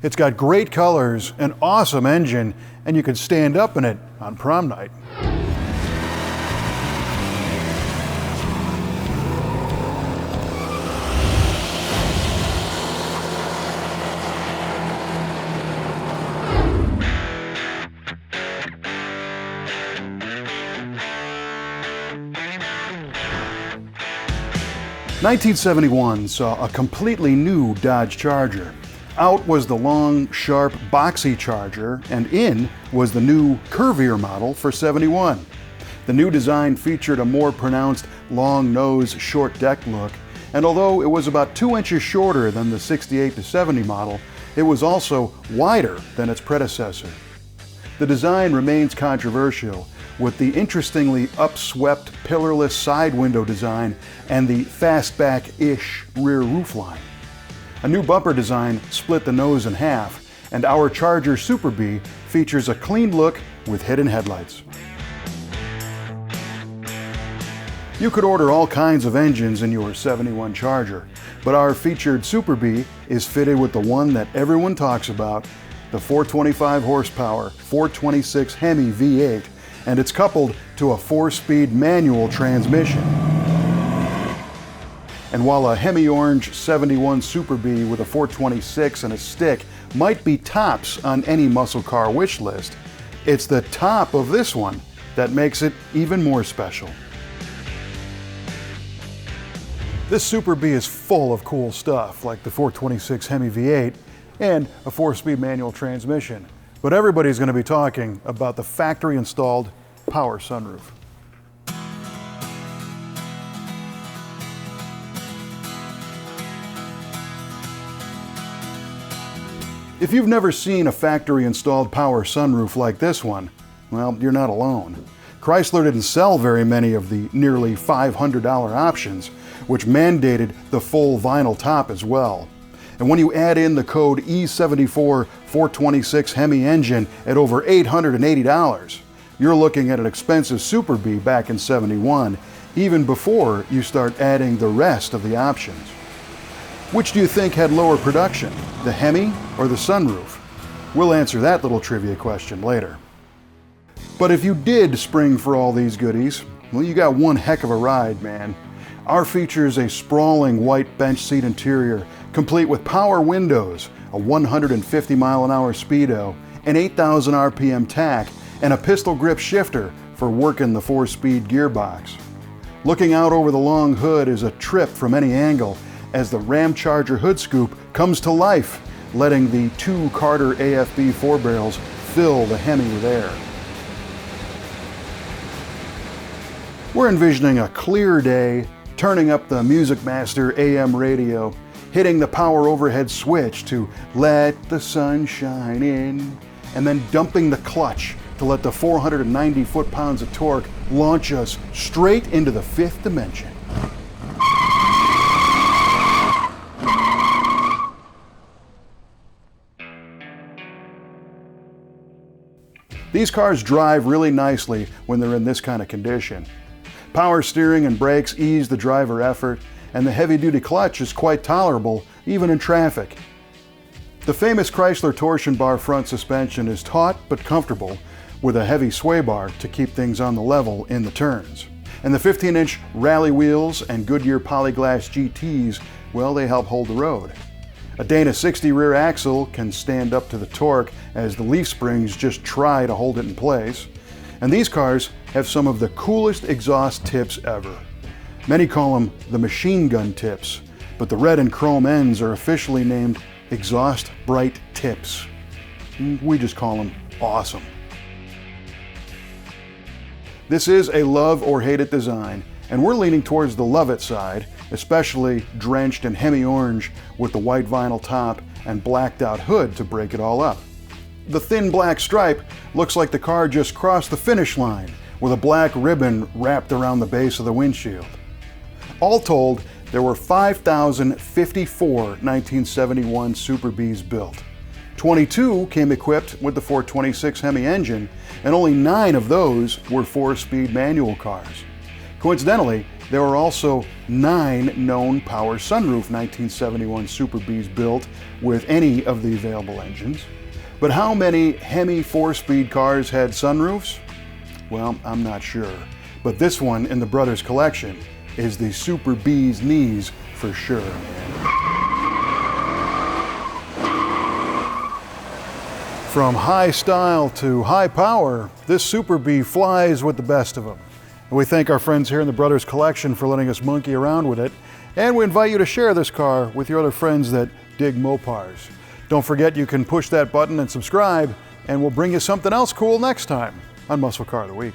It's got great colors, an awesome engine, and you can stand up in it on prom night. (1971) saw a completely new Dodge Charger. Out was the long, sharp, boxy Charger, and in was the new curvier model for '71. The new design featured a more pronounced long nose, short deck look, and although it was about 2 inches shorter than the '68 to '70 model, it was also wider than its predecessor. The design remains controversial, with the interestingly upswept pillarless side window design and the fastback-ish rear roofline. A new bumper design split the nose in half, and our Charger Super B features a clean look with hidden headlights. You could order all kinds of engines in your '71 Charger, but our featured Super B is fitted with the one that everyone talks about, the 425 horsepower 426 Hemi V8, and it's coupled to a 4-speed manual transmission. And while a Hemi Orange '71 Super B with a 426 and a stick might be tops on any muscle car wish list, it's the top of this one that makes it even more special. This Super B is full of cool stuff, like the 426 Hemi V8 and a 4-speed manual transmission. But everybody's going to be talking about the factory-installed power sunroof. If you've never seen a factory-installed power sunroof like this one, well, you're not alone. Chrysler didn't sell very many of the nearly $500 options, which mandated the full vinyl top as well. And when you add in the code E74 426 Hemi engine at over $880, you're looking at an expensive Super B back in '71, even before you start adding the rest of the options. Which do you think had lower production, the Hemi or the sunroof? We'll answer that little trivia question later. But if you did spring for all these goodies, well, you got one heck of a ride, man. Our features a sprawling white bench seat interior, complete with power windows, a 150-mile-an-hour speedo, an 8,000 RPM tach, and a pistol grip shifter for working the 4-speed gearbox. Looking out over the long hood is a trip from any angle as the Ram Charger hood scoop comes to life, letting the 2 Carter AFB 4-barrels fill the Hemi with air. We're envisioning a clear day, turning up the Music Master AM radio, hitting the power overhead switch to let the sun shine in, and then dumping the clutch to let the 490 foot-pounds of torque launch us straight into the 5th dimension. These cars drive really nicely when they're in this kind of condition. Power steering and brakes ease the driver effort, and the heavy-duty clutch is quite tolerable even in traffic. The famous Chrysler torsion bar front suspension is taut but comfortable, with a heavy sway bar to keep things on the level in the turns. And the 15-inch rally wheels and Goodyear Polyglass GTs, well, they help hold the road. A Dana 60 rear axle can stand up to the torque as the leaf springs just try to hold it in place. And these cars have some of the coolest exhaust tips ever. Many call them the machine gun tips, but the red and chrome ends are officially named exhaust bright tips. We just call them awesome. This is a love or hate it design, and we're leaning towards the love it side, especially drenched in Hemi Orange with the white vinyl top and blacked out hood to break it all up. The thin black stripe looks like the car just crossed the finish line with a black ribbon wrapped around the base of the windshield. All told, there were 5,054 1971 Super Bs built. 22 came equipped with the 426 Hemi engine, and only 9 of those were 4-speed manual cars. Coincidentally, there are also 9 known power sunroof 1971 Super Bs built with any of the available engines. But how many Hemi 4-speed cars had sunroofs? Well, I'm not sure. But this one in the brothers' collection is the Super B's knees for sure, man. From high style to high power, this Super B flies with the best of them. And we thank our friends here in the Brothers Collection for letting us monkey around with it. And we invite you to share this car with your other friends that dig Mopars. Don't forget you can push that button and subscribe, and we'll bring you something else cool next time on Muscle Car of the Week.